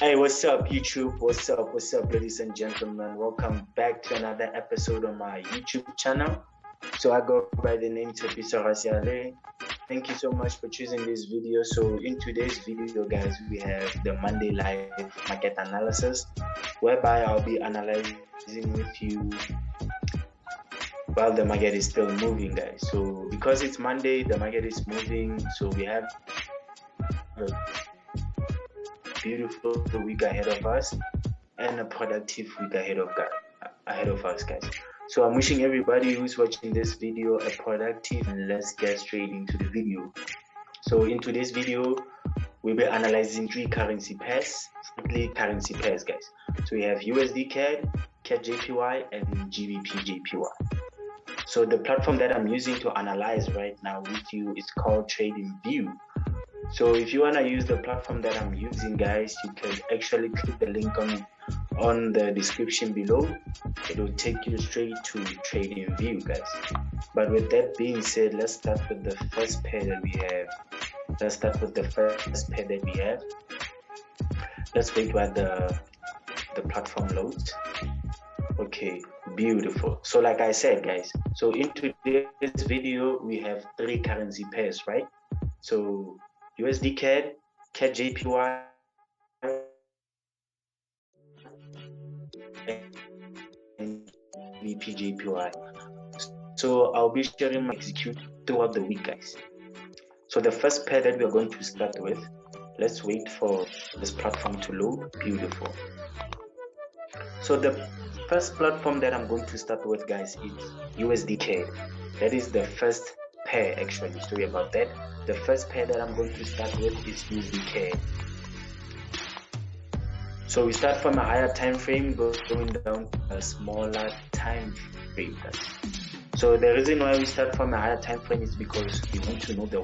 Hey, what's up, YouTube? What's up, ladies and gentlemen? Welcome back to another episode on my YouTube channel. So I go by the name Tepisa Rasiale. Thank you so much for choosing this video. So in today's video, guys, we have the Monday live market analysis, whereby I'll be analyzing with you while the market is still moving, guys. So because it's Monday, the market is moving. So we have a beautiful week ahead of us and a productive week ahead of us, guys. So I'm wishing everybody who's watching this video a productive, and let's get straight into the video. So in today's video, we'll be analyzing three currency pairs, guys. So we have USD CAD, CAD JPY, and GBP JPY. So the platform that I'm using to analyze right now with you is called TradingView. So if you want to use the platform that I'm using, guys, you can actually click the link on the description below. It will take you straight to TradingView, guys. But with that being said, let's start with the first pair that we have. Let's wait while the platform loads. Okay, beautiful. So like I said, guys, so in today's video, we have three currency pairs, right? So USD CAD, CAD JPY, and GBP JPY. So I'll be sharing my execute throughout the week, guys. So the first pair that we're going to start with, let's wait for this platform to load. Beautiful. So the first platform that I'm going to start with, guys, is USD CAD. That is the first pair, actually. Sorry about that. The first pair that I'm going to start with is USD CAD. So we start from a higher time frame, going down to a smaller time frame, guys. So the reason why we start from a higher time frame is because we want to know the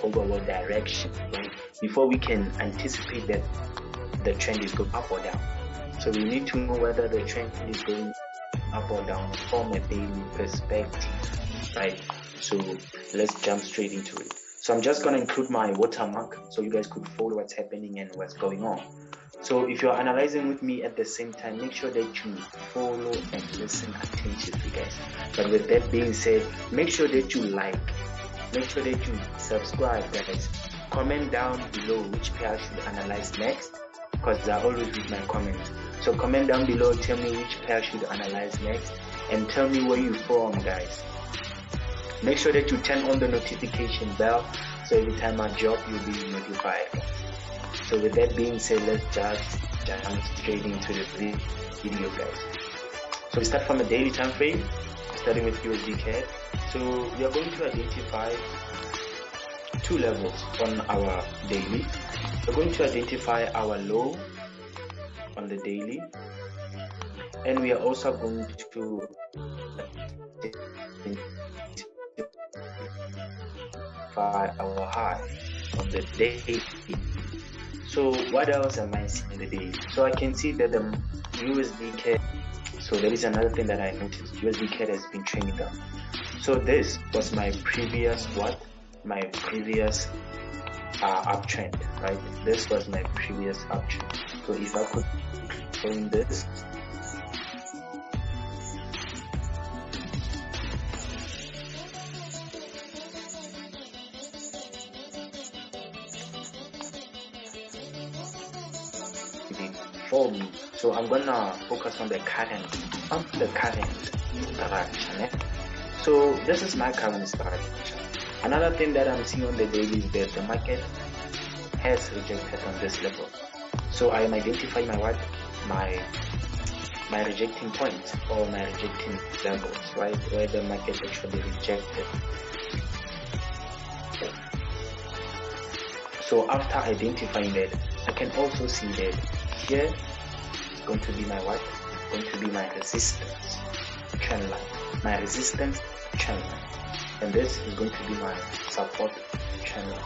overall direction, right? Before we can anticipate that the trend is going up or down. So we need to know whether the trend is going up or down from a daily perspective, right? So let's jump straight into it. So I'm just going to include my watermark so you guys could follow what's happening and what's going on. So if you're analyzing with me at the same time, make sure that you follow and listen attentively, guys. But with that being said, make sure that you make sure that you subscribe, guys. Comment down below which pair I should analyze next, because I always read my comments. So comment down below, tell me which pair I should analyze next, and tell me where you're from, guys. Make sure that you turn on the notification bell, so every time I drop, you'll be notified. So with that being said, let's just jump straight into the video, guys. So we start from a daily time frame, starting with USD CAD. So we are going to identify two levels on our daily. We're going to identify our low on the daily, and we are also going to identify our high on the daily. So what else am I seeing in the day? So I can see that the USD CAD, so there is another thing that I noticed, USD CAD has been trending down. So this was my previous uptrend, right? This was my previous uptrend. So if I could claim this, for me. So I'm gonna focus on the current direction. So this is my current direction. Another thing that I'm seeing on the daily is that the market has rejected on this level. So I am identifying my rejecting points or my rejecting levels, right, where the market actually rejected. So after identifying that, I can also see that here is going to be my resistance trend line. And this is going to be my support trend line,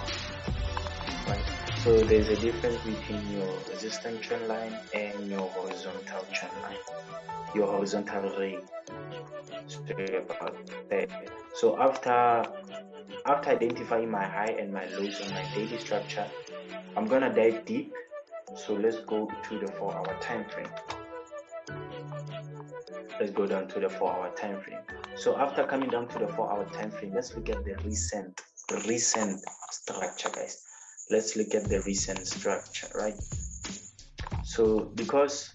right? So there's a difference between your resistance trend line and your horizontal trend line, your horizontal ray. Sorry about that. So after identifying my high and my lows on my daily structure, I'm gonna dive deep So let's go to the 4-hour time frame. Let's go down to the 4-hour time frame. So after coming down to the 4-hour time frame, let's look at the recent structure, guys. Let's look at the recent structure, right? So because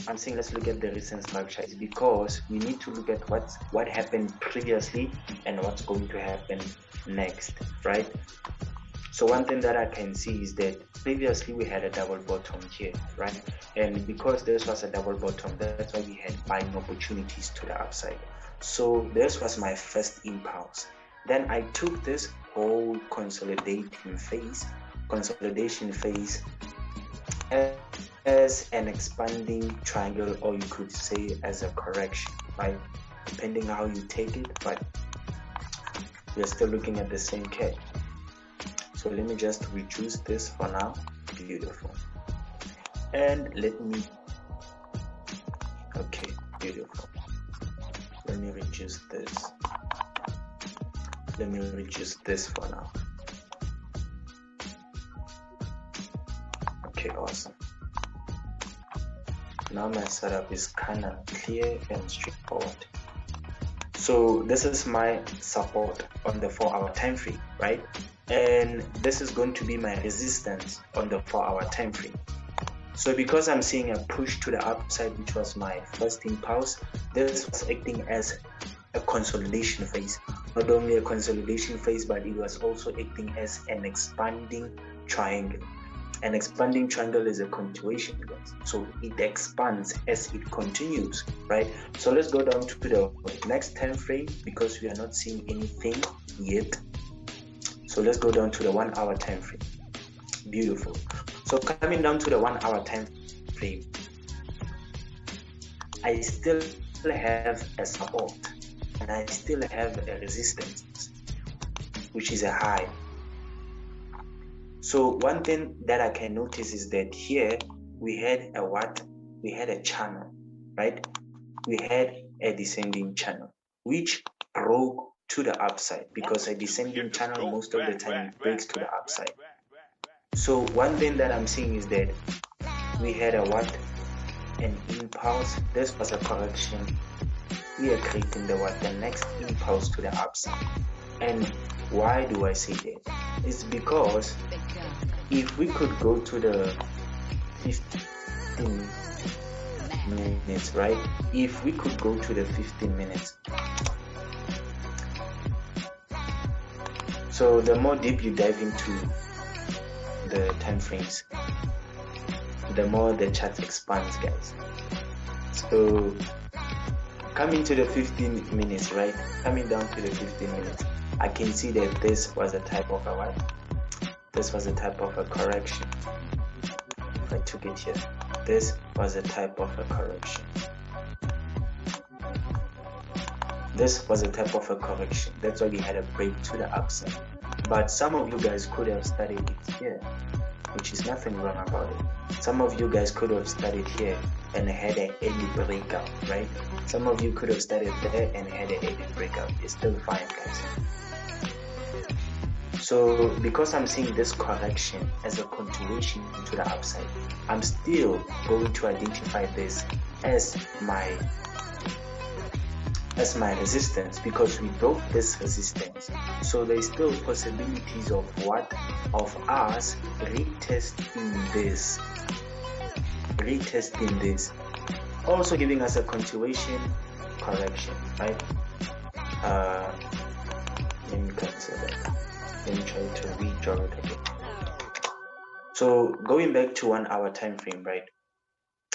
I'm saying let's look at the recent structure is because we need to look at what happened previously and what's going to happen next, right? So one thing that I can see is that previously we had a double bottom here, right? And because this was a double bottom, that's why we had buying opportunities to the upside. So this was my first impulse. Then I took this whole consolidation phase as an expanding triangle, or you could say as a correction, right? Depending how you take it, but we're still looking at the same curve. So let me just reduce this for now. Beautiful. And okay, beautiful. Let me reduce this. Let me reduce this for now. Okay, awesome. Now my setup is kind of clear and straightforward. So this is my support on the 4-hour time frame, right? And this is going to be my resistance on the 4-hour time frame. So because I'm seeing a push to the upside, which was my first impulse, this was acting as a consolidation phase. Not only a consolidation phase, but it was also acting as an expanding triangle. An expanding triangle is a continuation, guys. So it expands as it continues, right? So let's go down to the next time frame because we are not seeing anything yet. So let's go down to the 1-hour time frame. Beautiful. So coming down to the 1-hour time frame, I still have a support and I still have a resistance, which is a high. So one thing that I can notice is that here we had a what? We had a channel, right? We had a descending channel, which broke to the upside, because a descending channel most of the time it breaks to the upside. So one thing that I'm seeing is that we had a what? An impulse. This was a correction. We are creating the next impulse to the upside. And why do I say that? It's because if we could go to the 15 minutes, right? If we could go to the 15 minutes. So the more deep you dive into the time frames, the more the chart expands, guys. So coming to the 15 minutes, right? Coming down to the 15 minutes, I can see that this was a type of a what? This was a type of a correction. If I took it here, this was a type of a correction. This was a type of a correction. That's why we had a break to the upside. But some of you guys could have studied it here, which is nothing wrong about it. Some of you guys could have studied here and had an early breakout, right? Some of you could have studied there and had an early breakout. It's still fine, guys. So because I'm seeing this correction as a continuation to the upside, I'm still going to identify this as my resistance, because we broke this resistance. So there's still possibilities of what? Of us retesting this, also giving us a continuation correction, right? Let me cancel that. Let me try to redraw it again. So going back to 1-hour time frame, right?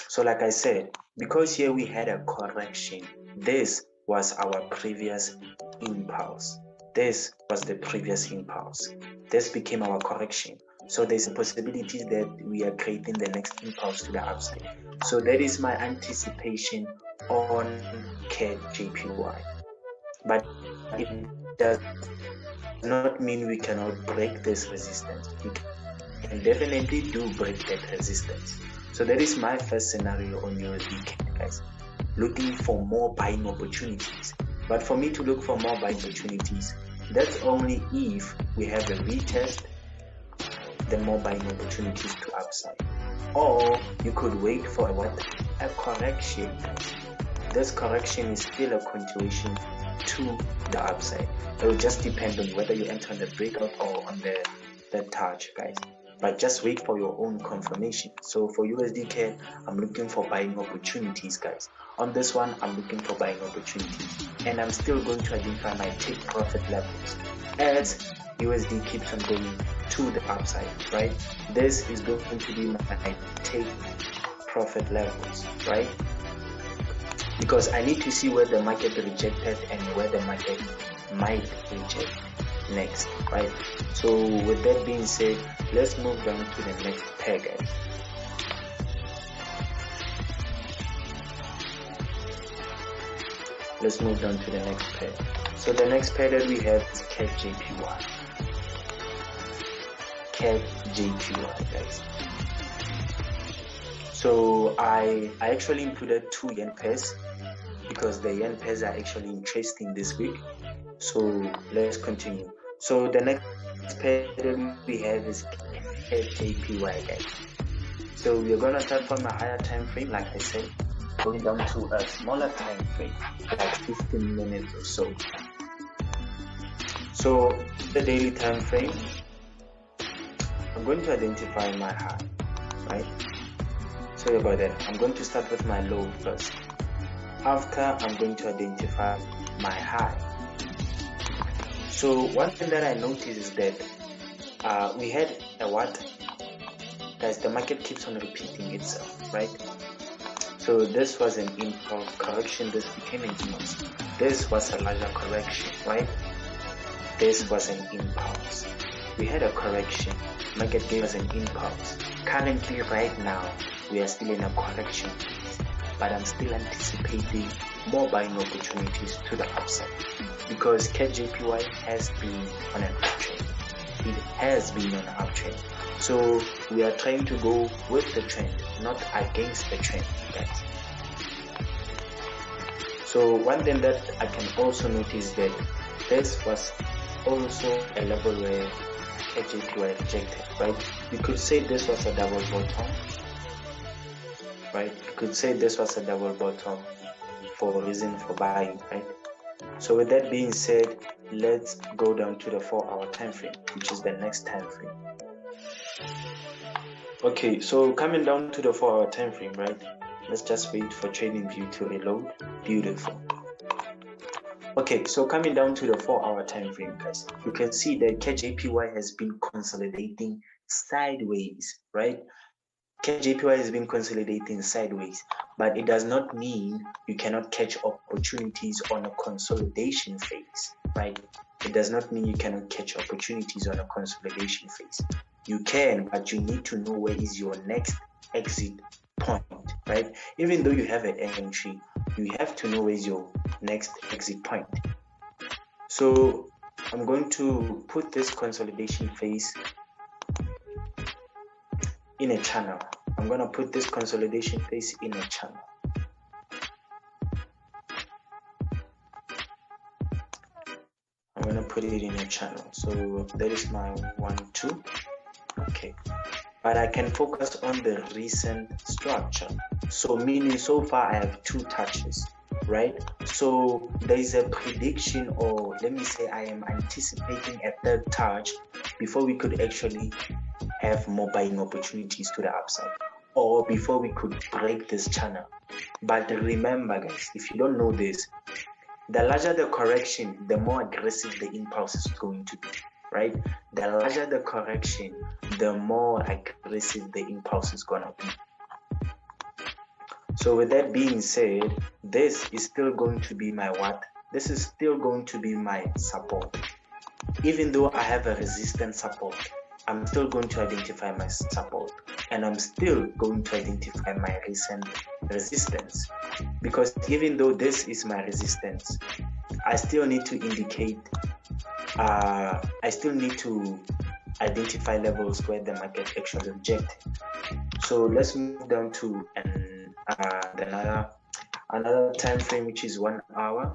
So like I said, because here we had a correction, this was our previous impulse. This was the previous impulse. This became our correction. So there's a possibility that we are creating the next impulse to the upside. So that is my anticipation on CAD JPY. But it does not mean we cannot break this resistance. We can definitely do break that resistance. So that is my first scenario on USD, guys. Looking for more buying opportunities. But for me to look for more buying opportunities, that's only if we have a retest, the more buying opportunities to upside. or you could wait for a correction. This correction is still a continuation to the upside. It will just depend on whether you enter on the breakout or on the touch, guys. But just wait for your own confirmation. So for USD CAD, I'm looking for buying opportunities, guys. On this one, I'm looking for buying opportunities, and I'm still going to identify my take profit levels as USD keeps on going to the upside, right? This is going to be my take profit levels, right? Because I need to see where the market rejected and where the market might reject next, right? So with that being said, let's move down to the next pair, guys. Let's move down to the next pair. So the next pair that we have is CAD JPY. CAD JPY, guys. So I actually included 2 yen pairs because the yen pairs are actually interesting this week. So let's continue. So the next pair that we have is CAD JPY, guys. So we're gonna start from a higher time frame, like I said, going down to a smaller time frame, like 15 minutes or so. So the daily time frame, I'm going to identify my high, right? Sorry about that. I'm going to start with my low first. After, I'm going to identify my high. So one thing that I noticed is that we had a what? Guys, the market keeps on repeating itself, right? So this was an impulse correction. This became an impulse. This was a larger correction, right? This was an impulse. We had a correction. Market gave us an impulse. Currently, right now, we are still in a correction phase, but I'm still anticipating more buying opportunities to the upside because CAD JPY has been on an uptrend. It has been on an uptrend. So we are trying to go with the trend, not against the trend, guys. So one thing that I can also notice that this was also a level where CAD JPY rejected, right? You could say this was a double bottom, right? You could say this was a double bottom for a reason for buying, right? So with that being said, let's go down to the 4-hour time frame, which is the next time frame. Okay, so coming down to the 4-hour time frame, right? Let's just wait for trading view to reload. Beautiful. Okay, so coming down to the 4-hour time frame, guys, you can see that CAD JPY has been consolidating sideways, right? CAD JPY has been consolidating sideways, but it does not mean you cannot catch opportunities on a consolidation phase, right? It does not mean you cannot catch opportunities on a consolidation phase. You can, but you need to know where is your next exit point, right? Even though you have an entry, you have to know where is your next exit point. So I'm going to put this consolidation phase in a channel. I'm going to put this consolidation phase in a channel. I'm going to put it in a channel. So that is my 1, 2. Okay. But I can focus on the recent structure. So meaning so far I have 2 touches, right? So there is a prediction, or let me say I am anticipating a 3rd touch before we could actually have more buying opportunities to the upside, or before we could break this channel. But remember, guys, if you don't know this, the larger the correction, the more aggressive the impulse is going to be, right? The larger the correction, the more aggressive the impulse is going to be. So with that being said, this is still going to be my what? This is still going to be my support. Even though I have a resistance support, I'm still going to identify my support, and I'm still going to identify my recent resistance, because even though this is my resistance, I still need to indicate, I still need to identify levels where the market actually rejected. So let's move down to another time frame, which is 1 hour.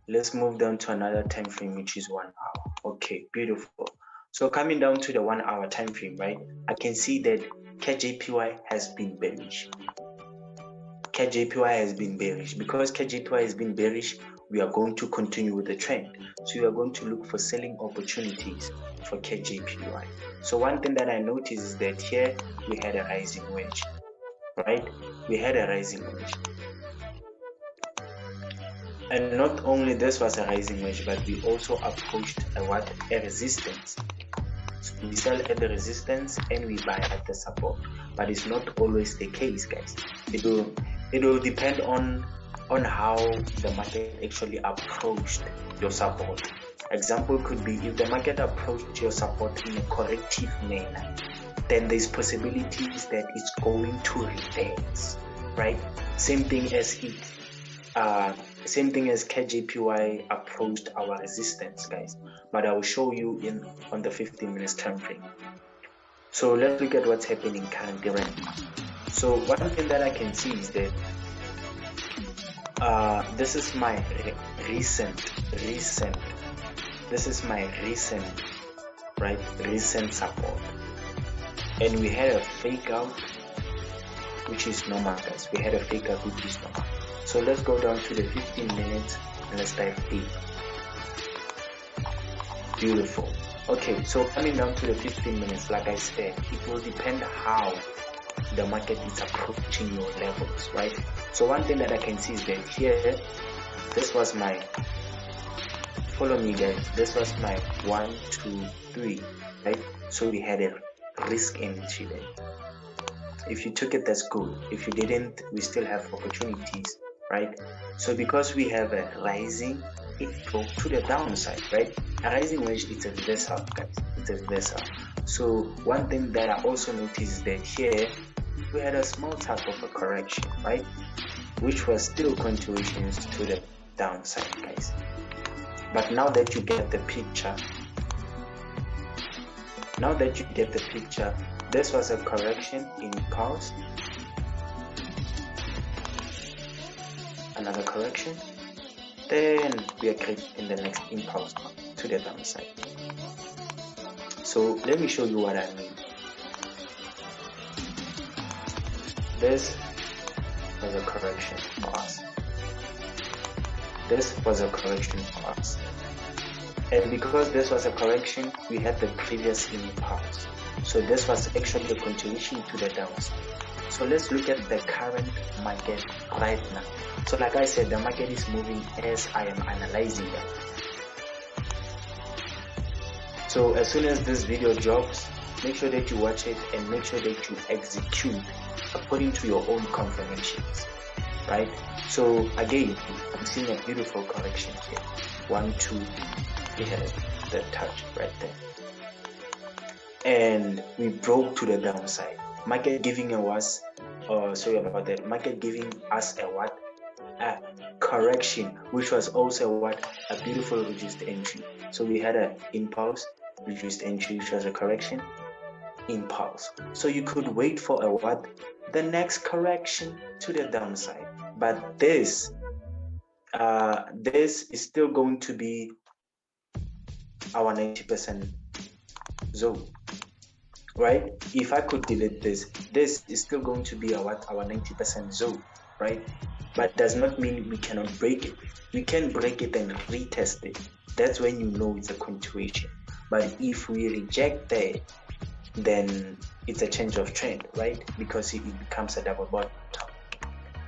Let's move down to another time frame, which is 1 hour. Okay, beautiful. So coming down to the 1 hour time frame, right? I can see that CAD JPY has been bearish. CAD JPY has been bearish. Because CAD JPY has been bearish, we are going to continue with the trend. So we are going to look for selling opportunities for CAD JPY. So one thing that I noticed is that here we had a rising wedge, right? We had a rising wedge. And not only this was a rising wedge, but we also approached a resistance. So we sell at the resistance and we buy at the support. But it's not always the case, guys. It will depend on how the market actually approached your support. Example could be if the market approached your support in a corrective manner, then there's possibilities that it's going to reverse, right? Same thing as CAD JPY approached our resistance, guys. But I will show you on the 15 minutes time frame. So let's look at what's happening currently right now. So one thing that I can see is that this is my recent. This is my recent support, and we had a fake out, which is normal, guys. We had a fake out, which is normal. So let's go down to the 15 minutes and let's dive deep. Beautiful. Okay, so coming down to the 15 minutes, like I said, it will depend how the market is approaching your levels, right? So one thing that I can see is that here, this was my, follow me guys, this was my 1, 2, 3, right? So we had a risk entry there. If you took it, that's good. If you didn't, we still have opportunities, right? So because we have a rising, it broke to the downside, right? A rising wedge, it's a reversal, guys. It's a reversal. So one thing that I also noticed is that here we had a small type of a correction, right? Which was still continuations to the downside, guys. But now that you get the picture, this was a correction in pulse, another correction, then we are creating the next impulse to the downside. So let me show you what I mean. This was a correction for us. This was a correction for us. And because this was a correction, we had the previous impulse. So this was actually a continuation to the downside. So let's look at the current market right now. So like I said, the market is moving as I am analyzing it. So as soon as this video drops, make sure that you watch it and make sure that you execute according to your own confirmations, right? So again, I'm seeing a beautiful correction here. 1, 2, we had the touch right there. And we broke to the downside. Market giving us, market giving us a what? A correction, which was also a beautiful reduced entry. So we had an impulse, reduced entry, which was a correction, impulse. So you could wait for the next correction to the downside. But this is still going to be our 90% zone, right? If I could delete this is still going to be our 90% zone, right? But does not mean we cannot break it. We can break it and retest it. That's when you know it's a continuation. But if we reject that, then it's a change of trend, right? Because it becomes a double bottom.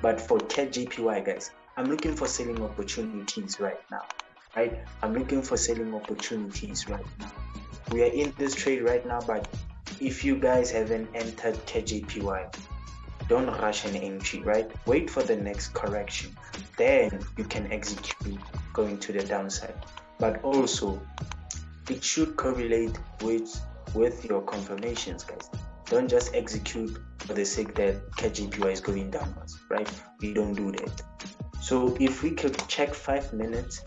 But for CAD JPY, guys, I'm looking for selling opportunities right now, right? I'm looking for selling opportunities right now. We are in this trade right now, but if you guys haven't entered CAD JPY, don't rush an entry, right? Wait for the next correction. Then you can execute going to the downside. But also, it should correlate with your confirmations, guys. Don't just execute for the sake that CAD JPY is going downwards, right? We don't do that. So if we could check 5 minutes,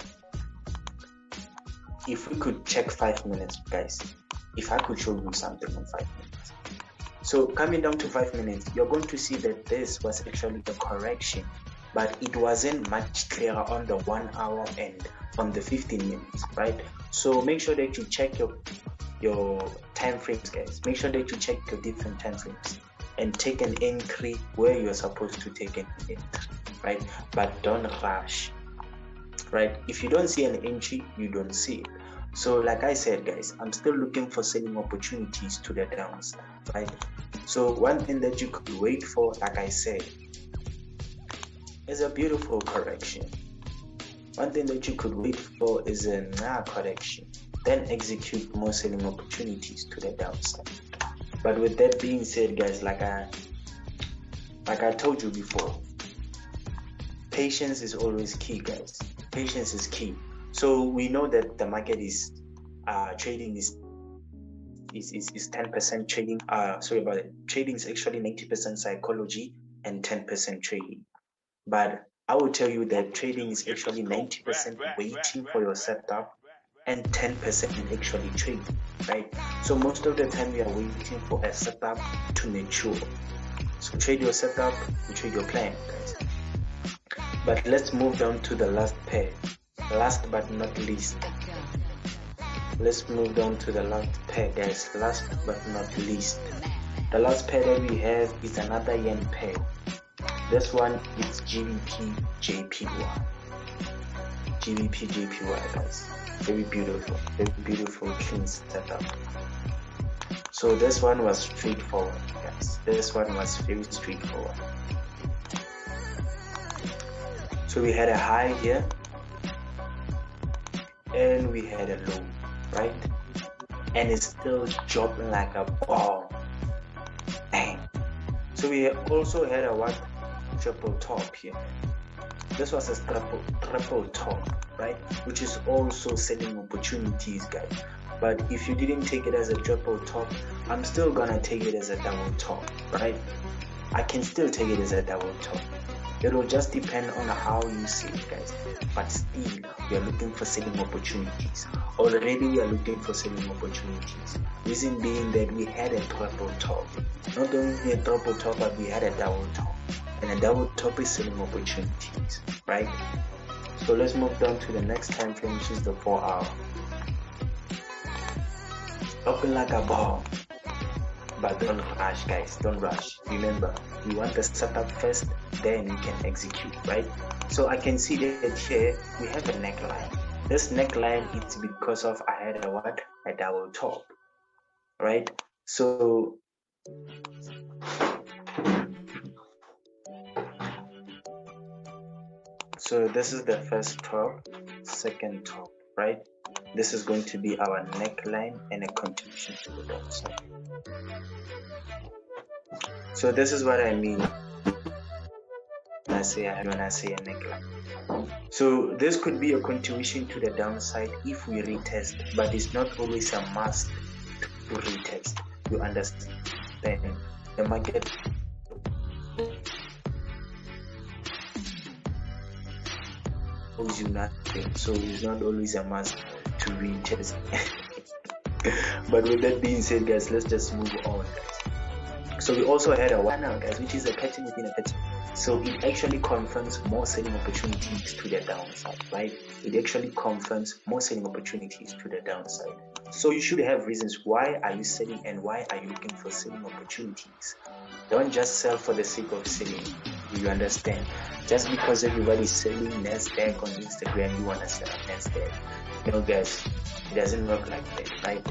guys, if I could show you something on 5 minutes. So coming down to 5 minutes, you're going to see that this was actually the correction, but it wasn't much clearer on the 1 hour and on the 15 minutes, right? So make sure that you check your time frames, guys. Make sure that you check your different time frames. and take an entry where you're supposed to take an entry, right? But don't rush, right? If you don't see an entry, you don't see it. So like I said, guys, I'm still looking for selling opportunities to the downside, right? So one thing that you could wait for, like I said, is a beautiful correction. One thing that you could wait for is a correction, then execute more selling opportunities to the downside. But with that being said, guys, like I told you before, patience is always key, guys. Patience is key. So we know that the market is trading is 10% trading. Sorry about it. Trading is actually 90% psychology and 10% trading. But I will tell you that trading is actually 90% waiting for your setup and 10% actually trading, right? So most of the time we are waiting for a setup to mature. So trade your setup, you trade your plan, guys. But let's move down to the last pair. Last but not least. Let's move down to the last pair, guys. Last but not least. The last pair that we have is another yen pair. This one is GBP JPY. GBP JPY, guys. Very beautiful clean setup. So this one was straightforward, guys. This one was very straightforward. So we had a high here and we had a low, right? And it's still dropping like a ball. Bang. So we also had a triple top here. This was a triple top, right? Which is also selling opportunities, guys. But if you didn't take it as a triple top, I'm still gonna take it as a double top, right? I can still take it as a double top. It will just depend on how you see it, guys. But still, we are looking for selling opportunities. Already we are looking for selling opportunities. Reason being that we had a triple top. Not only a triple top, but we had a double top. And a double top is selling opportunities, right? So let's move down to the next time frame, which is the 4 hour. Open like a ball. But don't rush, guys, don't rush. Remember, you want the setup first, then you can execute, right? So I can see that here we have a neckline. This neckline is because of I had a double top, right? So this is the first top, second top, right? This is going to be our neckline and a continuation to the downside. So this is what I mean when I say a neckline. So this could be a continuation to the downside if we retest, but it's not always a must to retest. You understand? The market owes you nothing, so it's not always a must to retest. But with that being said, guys, let's just move on, guys. So we also had a 1 hour, guys, which is a pattern within a pattern. So it actually confirms more selling opportunities to the downside, right? It actually confirms more selling opportunities to the downside. So you should have reasons why are you selling and why are you looking for selling opportunities. Don't just sell for the sake of selling. Do you understand? Just because everybody's selling Nasdaq on Instagram, you want to sell Nasdaq. No, guys, it doesn't work like that, right?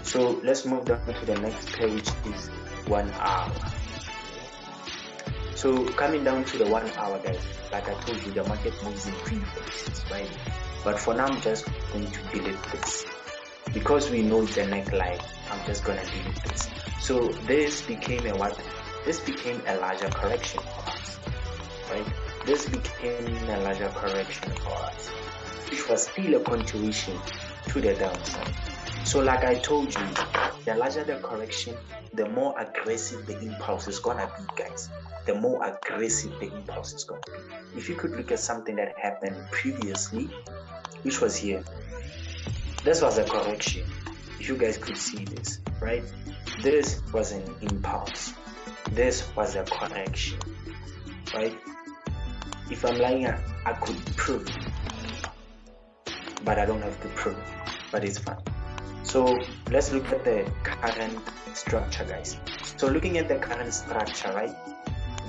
So let's move down to the next pair, which is 1 hour. So coming down to the 1 hour, guys, like I told you, the market moves in 3 phases, right? But for now, I'm just going to delete this. Because we know it's a neckline, I'm just going to delete this. So this became a what? This became a larger correction for us, right? This became a larger correction for us, which was still a continuation to the downside. So like I told you, the larger the correction, the more aggressive the impulse is gonna be, guys. The more aggressive the impulse is gonna be. If you could look at something that happened previously, which was here, this was a correction. If you guys could see this, right? This was an impulse. This was a correction, right? If I'm lying, I could prove, but I don't have to prove, but it's fine. So let's look at the current structure, guys. So looking at the current structure, right?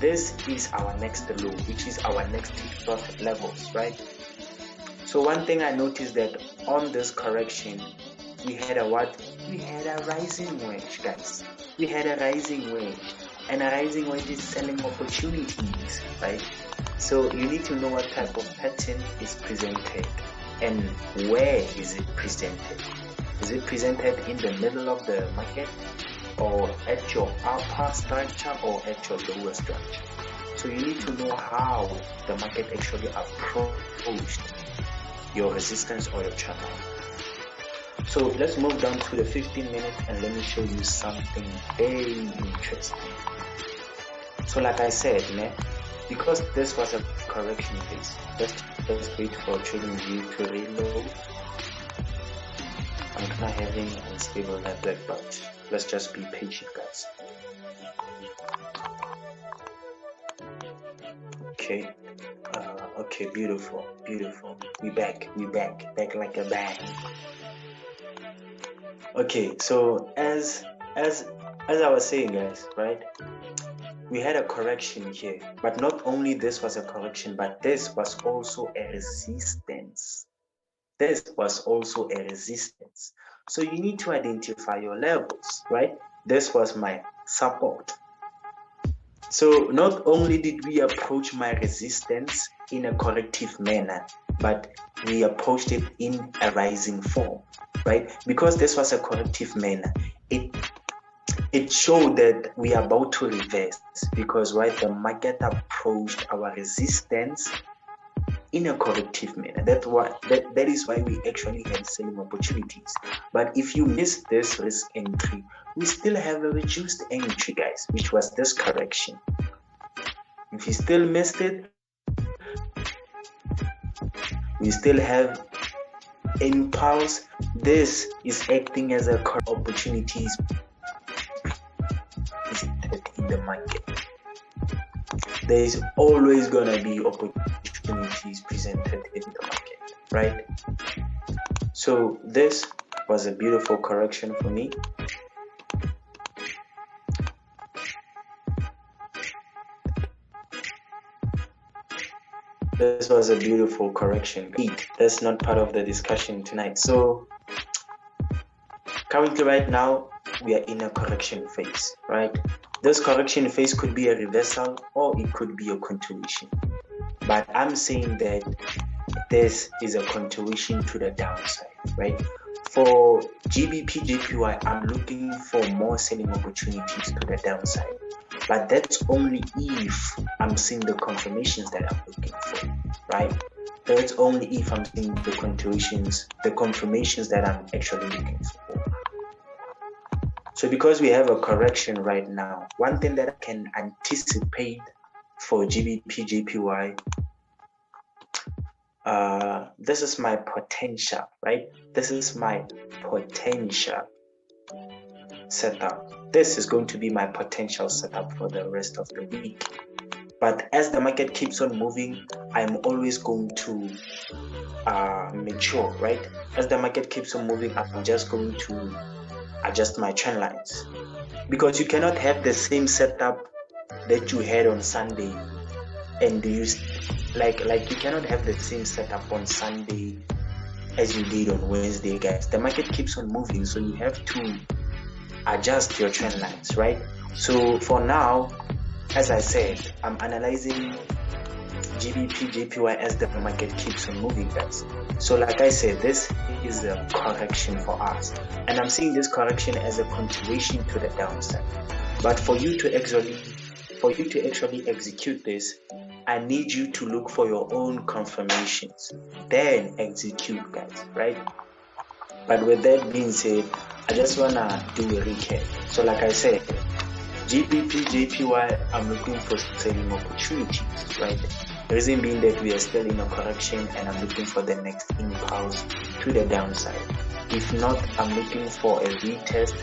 This is our next low, which is our next profit levels, right? So one thing I noticed that on this correction, we had a what? We had a rising wedge, guys. We had a rising wedge, and a rising wedge is selling opportunities, right? So you need to know what type of pattern is presented and where is it presented. Is it presented in the middle of the market, or at your upper structure, or at your lower structure? So you need to know how the market actually approached your resistance or your channel. So let's move down to the 15 minutes and let me show you something very interesting. So like I said, because this was a correction phase, let's wait for trading view to reload. I'm kind of having unstable network, but let's just be patient, guys. Okay. Okay, beautiful. We back like a bang. Okay, so as I was saying, guys, right? We had a correction here, but not only this was a correction, but this was also a resistance. So you need to identify your levels, right? This was my support. So not only did we approach my resistance in a corrective manner, but we approached it in a rising form, right? Because this was a corrective manner, it showed that we are about to reverse, because right, the market approached our resistance in a corrective manner. That is why we actually had selling opportunities. But if you miss this risk entry, we still have a reduced entry, guys, which was this correction. If you still missed it, we still have impulse. This is acting as a opportunities in the market. There is always gonna be opportunities presented in the market, right? So this was a beautiful correction for me. This was a beautiful correction. That's not part of the discussion tonight. So currently right now, we are in a correction phase, right? This correction phase could be a reversal or it could be a continuation. But I'm saying that this is a continuation to the downside, right? For GBP, JPY, I'm looking for more selling opportunities to the downside. But that's only if I'm seeing the confirmations that I'm looking for, right? That's only if I'm seeing the confirmations that I'm actually looking for. So because we have a correction right now, one thing that I can anticipate for GBP, JPY, this is my potential, right? This is my potential setup. This is going to be my potential setup for the rest of the week. But as the market keeps on moving, I'm always going to mature, right? As the market keeps on moving, I'm just going to adjust my trend lines, because you cannot have the same setup that you had on Sunday and use like you cannot have the same setup on Sunday as you did on Wednesday, guys. The market keeps on moving, so you have to adjust your trend lines, right? So for now, as I said, I'm analyzing GBP, JPY as the market keeps on moving, guys. So like I said, this is a correction for us, and I'm seeing this correction as a continuation to the downside. But for you to actually execute this, I need you to look for your own confirmations, then execute, guys, right? But with that being said, I just wanna do a recap. So like I said, GBP, JPY, I'm looking for selling opportunities, right? The reason being that we are still in a correction and I'm looking for the next impulse to the downside. If not, I'm looking for a retest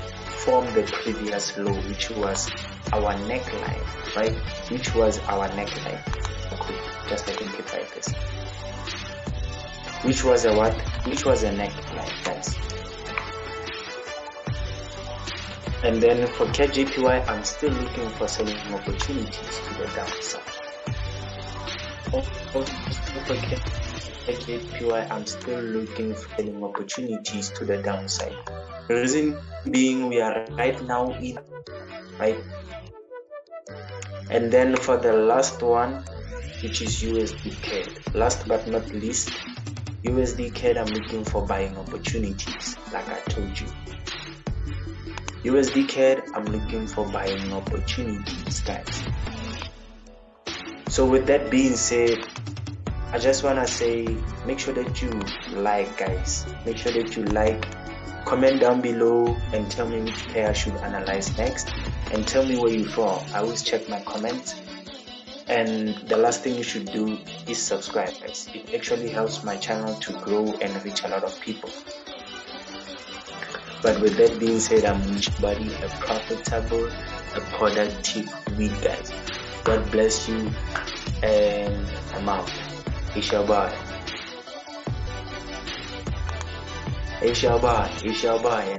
from the previous low, which was our neckline, right? Which was our neckline. Okay, just let me keep like this. Which was a what? Which was a neckline, guys. And then for CAD JPY, I'm still looking for selling opportunities to the downside. Also for CAD JPY, I'm still looking for selling opportunities to the downside. The reason being, we are right now in, right? And then for the last one, which is USD CAD. Last but not least, USD CAD, I'm looking for buying opportunities, like I told you. USD CAD, I'm looking for buying opportunities, guys. So with that being said, I just want to say, make sure that you like, guys. Make sure that you like. Comment down below and tell me which pair I should analyze next. And tell me where you're from. I always check my comments. And the last thing you should do is subscribe, guys. It actually helps my channel to grow and reach a lot of people. But with that being said, I'm wishing everybody a profitable, a productive week, guys. God bless you, and I'm out. It's your boy. It's your boy.